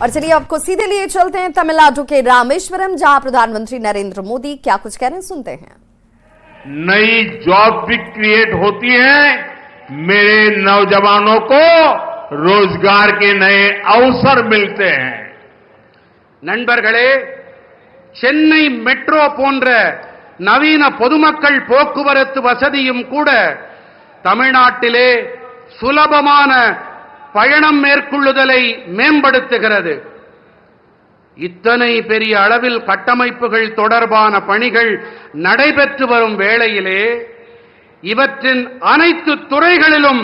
और चलिए आपको सीधे लिए चलते हैं तमिलनाडु के रामेश्वरम, जहां प्रधानमंत्री नरेंद्र मोदी क्या कुछ कह रहे हैं, सुनते हैं। नई जॉब भी क्रिएट होती है, मेरे नौजवानों को रोजगार के नए अवसर मिलते हैं। நண்பர்களே, சென்னை மெட்ரோ போன்ற நவீன பொதுமக்கள் போக்குவரத்து வசதியும் கூட தமிழ்நாட்டிலே சுலபமான பயணம் மேற்கொள்ளுதலை மேம்படுத்துகிறது. இத்தனை பெரிய அளவில் கட்டமைப்புகள் தொடர்பான பணிகள் நடைபெற்று வரும் வேளையிலே இவற்றின் அனைத்து துறைகளிலும்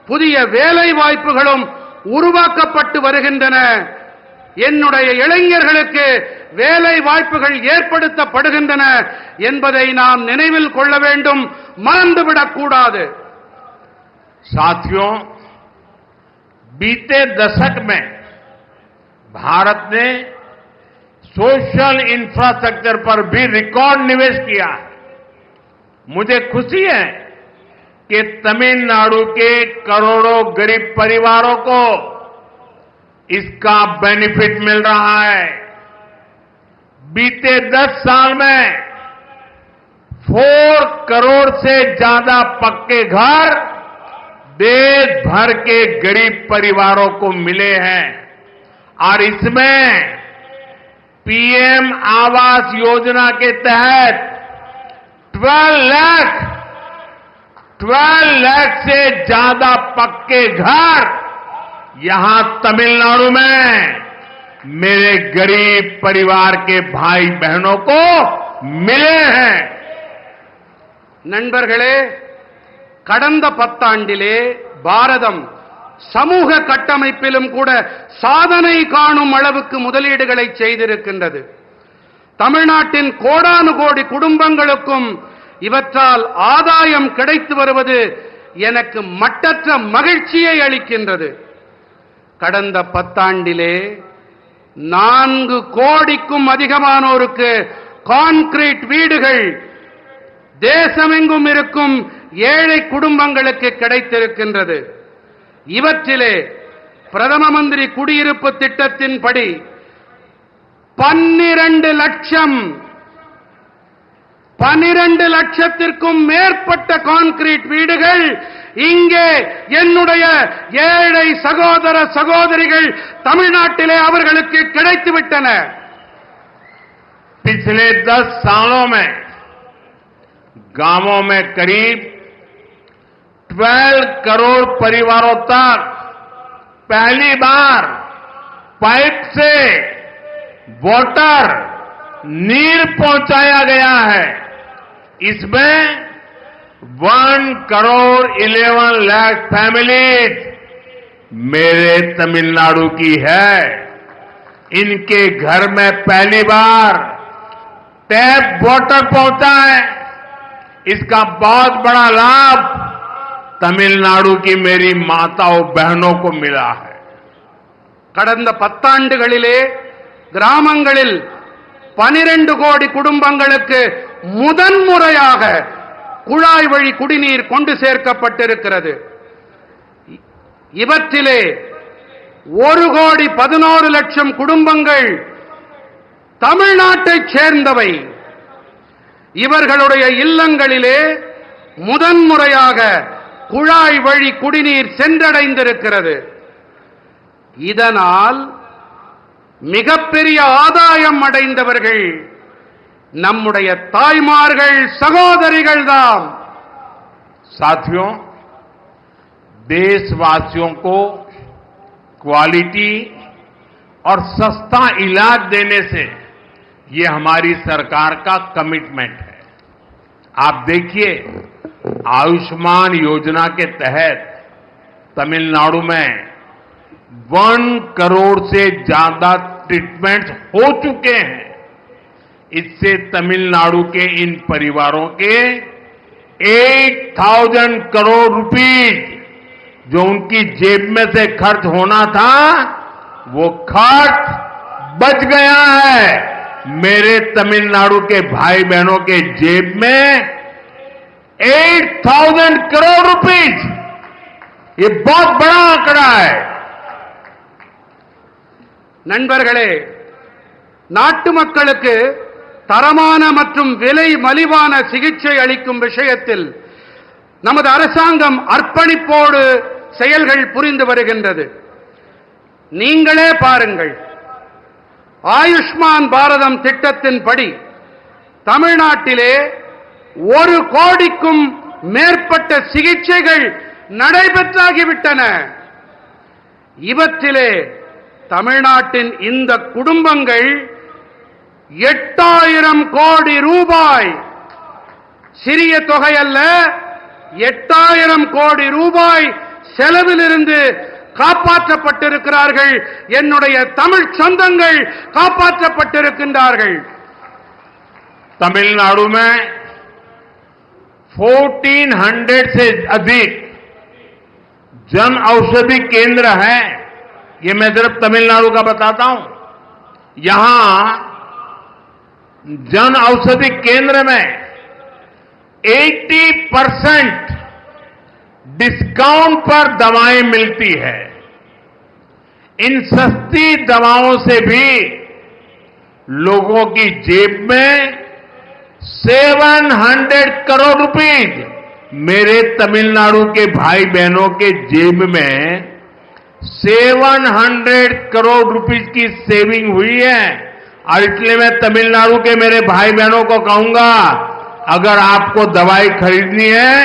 புதிய வேலை வாய்ப்புகளும் உருவாக்கப்பட்டு வருகின்றன. என்னுடைய இளைஞர்களுக்கு வேலை வாய்ப்புகள் ஏற்படுத்தப்படுகின்றன என்பதை நாம் நினைவில் கொள்ள வேண்டும், மறந்துவிடக் கூடாது. साथियों, बीते दशक में भारत ने सोशल इंफ्रास्ट्रक्चर पर भी रिकॉर्ड निवेश किया है। मुझे खुशी है कि तमिलनाडु के करोड़ों गरीब परिवारों को इसका बेनिफिट मिल रहा है। बीते 10 साल में 4 करोड़ से ज्यादा पक्के घर देश भर के गरीब परिवारों को मिले हैं और इसमें पीएम आवास योजना के तहत 12 लाख से ज्यादा पक्के घर यहां तमिलनाडु में मेरे गरीब परिवार के भाई बहनों को मिले हैं. நண்பர்களே, கடந்த 10 ஆண்டிலே பாரதம் சமூக கட்டமைப்பிலும் கூட சாதனை காணும் அளவுக்கு முதலீடுகளை செய்திருக்கின்றது. தமிழ்நாட்டின் கோடானு கோடி குடும்பங்களுக்கும் இவற்றால் ஆதாயம் கிடைத்து வருவது எனக்கு மட்டற்ற மகிழ்ச்சியை அளிக்கின்றது. கடந்த 10 ஆண்டிலே 4 கோடிக்கும் அதிகமானோருக்கு கான்கிரீட் வீடுகள் தேசமெங்கும் இருக்கும் ஏழை குடும்பங்களுக்கு கிடைத்திருக்கின்றது. இவற்றிலே பிரதம மந்திரி குடியிருப்பு திட்டத்தின்படி 12 லட்சத்திற்கும் மேற்பட்ட கான்கிரீட் வீடுகள் இங்கே என்னுடைய ஏழை சகோதர சகோதரிகள் தமிழ்நாட்டிலே அவர்களுக்கு கிடைத்துவிட்டன. पिछले 10 सालों में गांवों में करीब 12 करोड़ परिवारों तक पहली बार पाइप से वाटर नीर पहुंचाया गया है. इसमें 1 करोड़ 11 लाख फैमिलीज मेरे तमिलनाडु की है. इनके घर में पहली बार टैप वाटर पहुंचा है. इसका बहुत बड़ा लाभ तमिलनाडु की मेरी माताओं बहनों को मिला है. கடந்த 10 ஆண்டுகளிலே கிராமங்களில் 12 கோடி குடும்பங்களுக்கு முதன்முறையாக குழாய் வழி குடிநீர் கொண்டு சேர்க்கப்பட்டிருக்கிறது. இவற்றிலே 1 கோடி 11 லட்சம் குடும்பங்கள் தமிழ்நாட்டைச் சேர்ந்தவை. இவர்களுடைய இல்லங்களிலே முதன்முறையாக குழாய் வழி குடிநீர் சென்றடைந்திருக்கிறது. இதனால் மிகப்பெரிய ஆதாயம் அடைந்தவர்கள் நம்முடைய தாய்மார்கள், சகோதரிகள் தான். साथियों, देशवासियों को क्वालिटी और सस्ता इलाज देने से ये हमारी सरकार का कमिटमेंट है. आप देखिए, आयुष्मान योजना के तहत तमिलनाडु में 1 करोड़ से ज्यादा ट्रीटमेंट हो चुके हैं. इससे तमिलनाडु के इन परिवारों के 8,000 करोड़ रुपीज जो उनकी जेब में से खर्च होना था, वो खर्च बच गया है. मेरे तमिलनाडु के भाई बहनों के जेब में 8,000 करोड़ रुपीज, ये बहुत बड़ा आंकड़ा है. நண்பர்களே, நாட்டு மக்களுக்கு தரமான மற்றும் விலை மலிவான சிகிச்சை அளிக்கும் விஷயத்தில் நமது அரசாங்கம் அர்ப்பணிப்போடு செயல்கள் புரிந்து வருகின்றது. நீங்களே பாருங்கள், ஆயுஷ்மான் பாரதம் திட்டத்தின்படி தமிழ்நாட்டிலே 1 கோடிக்கும் மேற்பட்ட சிகிச்சைகள் நடைபெற்றாகிவிட்டன. இவற்றிலே தமிழ்நாட்டின் இந்த குடும்பங்கள் 8000 கோடி ரூபாய், சிறிய தொகை அல்ல, 8000 கோடி ரூபாய் செலவிலிருந்து காப்பாற்றப்பட்டிருக்கிறார்கள். என்னுடைய தமிழ் சொந்தங்கள் காப்பாற்றப்பட்டிருக்கின்றார்கள். तमिलनाडु में 1400 से अधिक जन औषधि केंद्र है. ये मैं सिर्फ तमिलनाडु का बताता हूं. यहां जन औषधि केंद्र में 80% डिस्काउंट पर दवाएं मिलती है. इन सस्ती दवाओं से भी लोगों की जेब में 700 करोड़ रुपीज, मेरे तमिलनाडु के भाई बहनों के जेब में 700 करोड़ रुपीज की सेविंग हुई है. और इसलिए मैं तमिलनाडु के मेरे भाई बहनों को कहूंगा, अगर आपको दवाई खरीदनी है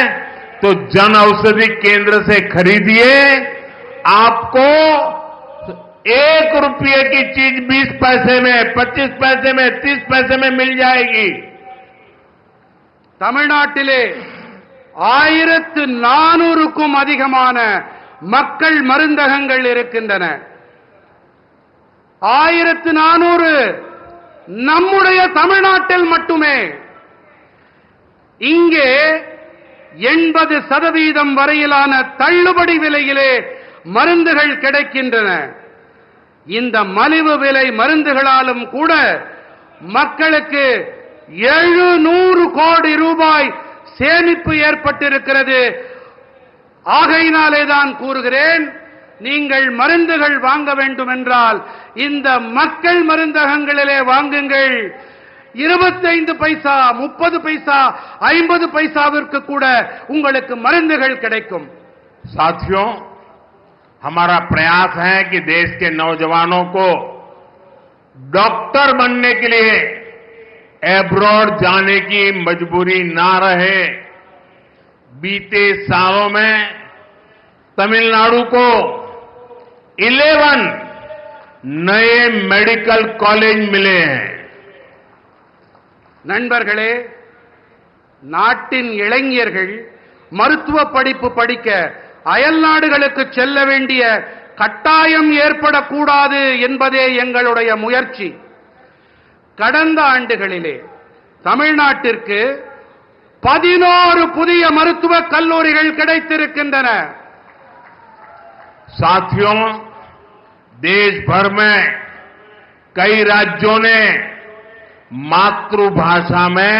तो जन औषधि केंद्र से खरीदिए. आपको 1 रुपये की चीज 20 पैसे में, 25 पैसे में, 30 पैसे में मिल जाएगी. தமிழ்நாட்டிலே 1400க்கும் அதிகமான மக்கள் மருந்தகங்கள் இருக்கின்றன. 1400 நம்முடைய தமிழ்நாட்டில் மட்டுமே. இங்கே 80% வரையிலான தள்ளுபடி விலையிலே மருந்துகள் கிடைக்கின்றன. இந்த மலிவு விலை மருந்துகளாலும் கூட மக்களுக்கு 700 கோடி ரூபாய் சேமிப்பு ஏற்பட்டிருக்கிறது. ஆகையினாலே தான் கூறுகிறேன், நீங்கள் மருந்துகள் வாங்க வேண்டும் என்றால் இந்த மக்கள் மருந்தகங்களிலே வாங்குங்கள். 25 பைசா, 30 பைசா, 50 பைசாவிற்கு கூட உங்களுக்கு மருந்துகள் கிடைக்கும். साथियों, हमारा प्रयास है कि देश के नौजवानों को डॉक्टर बनने के लिए एब्रॉड जाने की मजबूरी ना रहे. बीते सालों में तमिलनाडु को 11 नए मेडिकल कॉलेज मिले हैं. நண்பர்களே, நாட்டின் இளைஞர்கள் மருத்துவ படிப்பு படிக்க அயல் நாடுகளுக்கு செல்ல வேண்டிய கட்டாயம் ஏற்படக்கூடாது என்பதே எங்களுடைய முயற்சி. கடந்த ஆண்டுகளிலே தமிழ்நாட்டிற்கு 11 புதிய மருத்துவக் கல்லூரிகள் கிடைத்திருக்கின்றன. साथियों, देश भर में कई राज्यों ने मातृभाषा में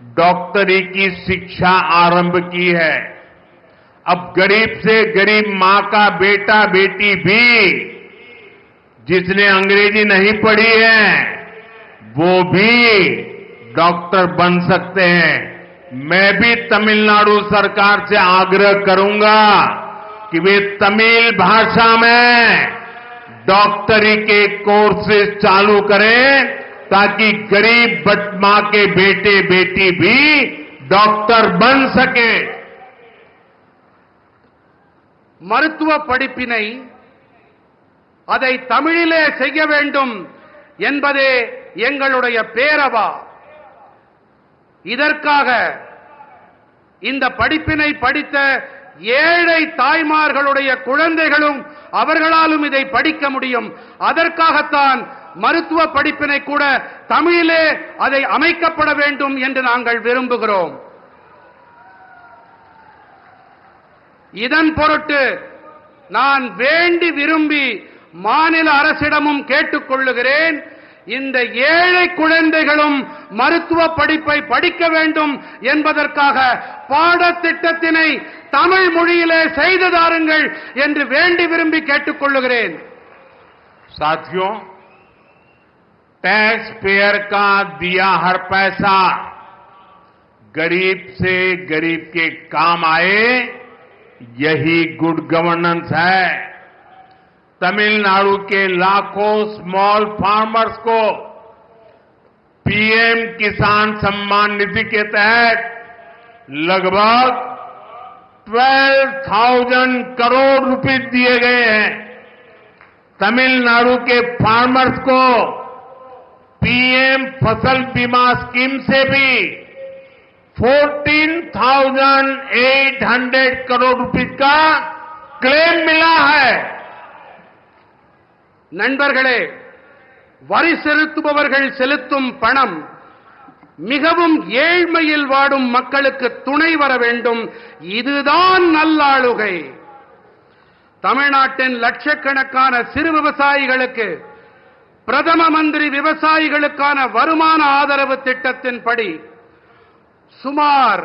डॉक्टरी की शिक्षा आरंभ की है. अब गरीब से गरीब मां का बेटा बेटी भी जिसने अंग्रेजी नहीं पढ़ी है वो भी डॉक्टर बन सकते हैं. मैं भी तमिलनाडु सरकार से आग्रह करूंगा कि वे तमिल भाषा में डॉक्टरी के कोर्सेज चालू करें ताकि गरीब मां के बेटे बेटी भी डॉक्टर बन सके. மருத்துவ படிப்பினை அதை தமிழிலே செய்ய வேண்டும் என்பதே எங்களுடைய பேரவா. இதற்காக இந்த படிப்பினை படித்த ஏழை தாய்மார்களுடைய குழந்தைகளும் அவர்களாலும் இதை படிக்க முடியும். அதற்காகத்தான் மருத்துவ படிப்பினை கூட தமிழிலே அதை அமைக்கப்பட வேண்டும் என்று நாங்கள் விரும்புகிறோம். இதன் பொருட்டு நான் வேண்டி விரும்பி மாநில அரசிடமும் கேட்டுக்கொள்ளுகிறேன், இந்த ஏழை குழந்தைகளும் மருத்துவ படிப்பை படிக்க வேண்டும் என்பதற்காக பாடத்திட்டத்தினை தமிழ் மொழியிலே செய்து தாருங்கள் என்று வேண்டி விரும்பி கேட்டுக்கொள்ளுகிறேன். साथियों, टैक्स पेयर का दिया हर पैसा गरीब से गरीब के काम आए, यही गुड गवर्नेंस है। तमिलनाडु के लाखों स्मॉल फार्मर्स को पीएम किसान सम्मान निधि के तहत लगभग 12,000 करोड़ रुपए दिए गए हैं। तमिलनाडु के फार्मर्स को पीएम फसल बीमा स्कीम से भी 14,800 करोड़ रुपए का क्लेम मिला है। நண்பர்களே, வரி செலுத்துபவர்கள் செலுத்தும் பணம் மிகவும் ஏழ்மையில் வாடும் மக்களுக்கு துணை வர வேண்டும். இதுதான் நல்லாளுகை. தமிழ்நாட்டின் லட்சக்கணக்கான சிறு விவசாயிகளுக்கு பிரதம மந்திரி விவசாயிகளுக்கான வருமான ஆதரவு திட்டத்தின்படி சுமார்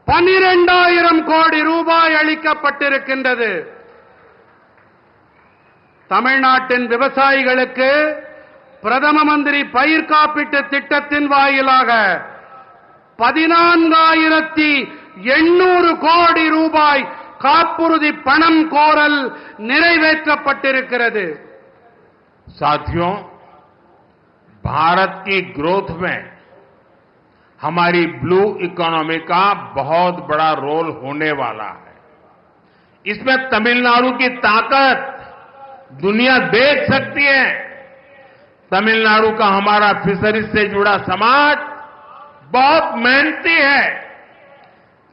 12,000 கோடி ரூபாய் அளிக்கப்பட்டிருக்கின்றது. தமிழ்நாட்டின் விவசாயிகளுக்கு பிரதம மந்திரி பயிர் காப்பீட்டு திட்டத்தின் வாயிலாக 14,800 கோடி ரூபாய் காப்புறுதி பணம் கோரல் நிறைவேற்றப்பட்டிருக்கிறது. साथियों, भारत की ग्रोथ में हमारी ब्लू इकोनॉमी का बहुत बड़ा रोल होने वाला है। इसमें तमिलनाडु की ताकत दुनिया देख सकती है। तमिलनाडु का हमारा फिशरीज से जुड़ा समाज बहुत मेहनती है।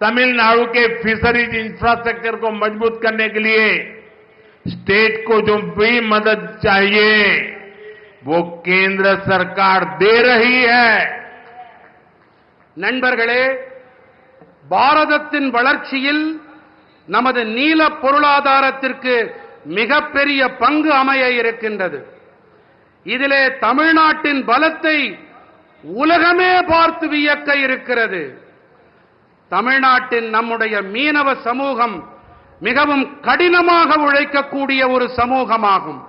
तमिलनाडु के फिशरीज इंफ्रास्ट्रक्चर को मजबूत करने के लिए स्टेट को जो भी मदद चाहिए वो केंद्र सरकार दे रही है। நண்பர்களே, பாரதத்தின் வளர்ச்சியில் நமது நீல பொருளாதாரத்திற்கு மிகப்பெரிய பங்கு அமைய இருக்கின்றது. இதிலே தமிழ்நாட்டின் பலத்தை உலகமே பார்த்து வியக்க இருக்கிறது. தமிழ்நாட்டின் நம்முடைய மீனவ சமூகம் மிகவும் கடினமாக உழைக்கக்கூடிய ஒரு சமூகமாகும்.